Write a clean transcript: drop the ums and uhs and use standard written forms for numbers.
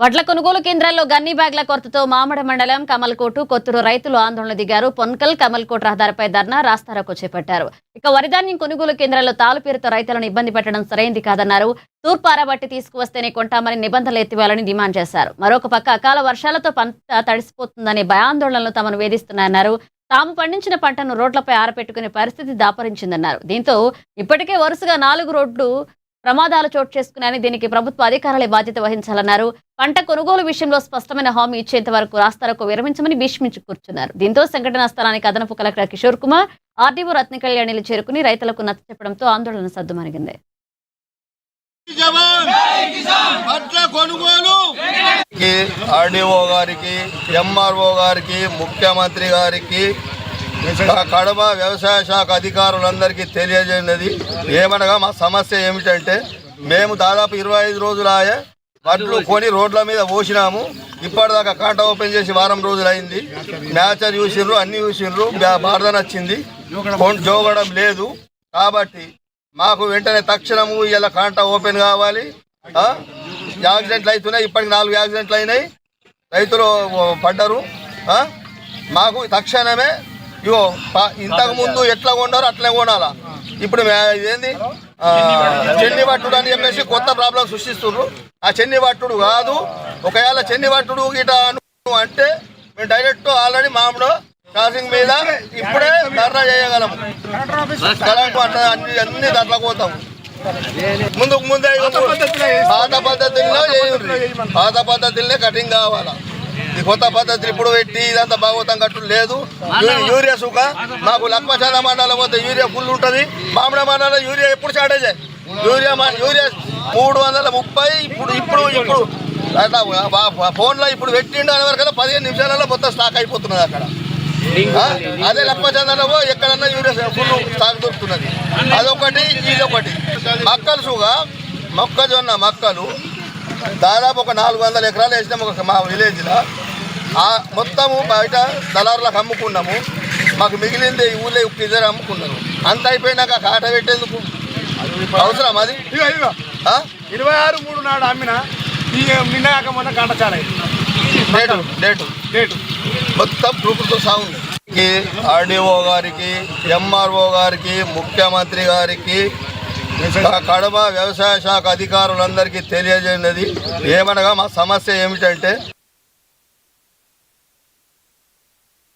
వడ్ల కొనుగోలు కేంద్రాల్లో గన్ని బ్యాగ్ల కొరతతో మామడ మండలం కమల్కోటు కొత్తూరు రైతులు ఆందోళన దిగారు. పొన్కల్ కమల్కోట్ రహదారిపై ధర్నా రాస్తారోకో చేపట్టారు. ఇక వరిధాన్యం కొనుగోలు కేంద్రాల్లో తాలు పేరుతో రైతులను ఇబ్బంది పెట్టడం సరైంది కాదన్నారు. తూర్పు ఆరబట్టి తీసుకువస్తేనే కొంటామని నిబంధనలు ఎత్తివేయాలని డిమాండ్ చేశారు. మరొక పక్క అకాల వర్షాలతో పంట తడిసిపోతుందనే భయాందోళనలు తమను వేధిస్తున్నాయన్నారు. తాము పండించిన పంటను రోడ్లపై ఆరపెట్టుకునే పరిస్థితి దాపరించిందన్నారు. దీంతో ఇప్పటికే వరుసగా 4 రోడ్లు ప్రమాదాలు చోటు చేసుకున్నాయని, దీనికి ప్రభుత్వ అధికారులే బాధ్యత వహించాలన్నారు. పంట కొనుగోలు విషయంలో స్పష్టమైన హామీ ఇచ్చేంత వరకు రాస్తారోకో విరమించమని భీష్మించి కూర్చున్నారు. దీంతో సంఘటనా స్థలానికి అదనపు కలెక్టర్ కిషోర్ కుమార్, ఆర్డీఓ రత్న కళ్యాణిలు చేరుకుని రైతులకు నచ్చచెప్పడంతో ఆందోళన సద్దుమణిగింది. ఆర్డీఓ గారికి, ఎంఆర్ఓ గారికి, ముఖ్యమంత్రి గారికి, కడప వ్యవసాయ శాఖ అధికారులందరికీ తెలియజేయనది ఏమనగా మా సమస్య ఏమిటంటే, మేము దాదాపు 25 రోజులాయే వడ్లు కొని రోడ్ల మీద పోసినాము. ఇప్పటిదాకా కాంట ఓపెన్ చేసి వారం రోజులైంది. మ్యాచర్ చూసిండ్రు, అన్ని చూసిండ్రు, బాధ నచ్చింది, జోగడం లేదు. కాబట్టి మాకు వెంటనే తక్షణము ఇలా కాంట ఓపెన్ కావాలి. యాక్సిడెంట్లు అవుతున్నాయి, ఇప్పటికి 4 యాక్సిడెంట్లు అయినాయి, రైతులు పడ్డరు. మాకు తక్షణమే ఇగో ఇంతకు ముందు ఎట్లా కొన్నారో అట్లే కొనాలా. ఇప్పుడు ఇదేంది చెన్ని పట్టుడు అని చెప్పేసి కొత్త ప్రాబ్లం సృష్టిస్తున్నారు. ఆ చెన్ని పట్టుడు కాదు. ఒకవేళ చెన్ని పట్టుడు గిట అంటే మేము డైరెక్ట్ ఆల్రెడీ మామిడి క్రాసింగ్ మీద ఇప్పుడే ధర్నా చేయగలము. కరెంట్ అన్ని ధరలకు పోతాము. ముందుకు ముందే పాత పద్ధతుల్లో పాత పద్ధతులనే కటింగ్ కావాలా. ఈ కొత్త పద్ధతులు ఇప్పుడు పెట్టి ఇదంతా భాగవతం కట్టు లేదు. యూరియా సుఖ మాకు లక్ష్మశాల మండలం పోతే యూరియా ఫుల్ ఉంటుంది. మామిడి మండలం యూరియా ఎప్పుడు షార్టేజ్ యూరియా 330. ఇప్పుడు అట్లా ఫోన్లో ఇప్పుడు పెట్టిండు అనే వరకు 15 నిమిషాలలో మొత్తం స్టాక్ అయిపోతున్నది అక్కడ. అదే లక్ష్మచంద్రలో ఎక్కడన్నా యూరియా ఫుల్ స్టాక్ దొరుకుతున్నది. అదొకటి, ఇదొకటి. మక్కలు సుగా మొక్కజొన్న మక్కలు దాదాపు ఒక 400 ఎకరాలు వేసినాము మా విలేజ్లో. మొత్తము బయట దళారులకు అమ్ముకున్నాము. మాకు మిగిలింది ఈ ఊళ్ళో ఇద్దరు అమ్ముకున్నాము. అంత అయిపోయినాక కాట పెట్టేందుకు అవసరం అది. 26/3 నాడు అమ్మిన నిన్నగాక మొన్న కాట చాలా డేటు మొత్తం ప్రూఫ్తో సాగుంది. ఆర్డీఓ గారికి, ఎంఆర్ఓ గారికి, ముఖ్యమంత్రి గారికి, కడప వ్యవసాయ శాఖ అధికారులందరికీ తెలియజేయనది ఏమనగా మా సమస్య ఏమిటంటే,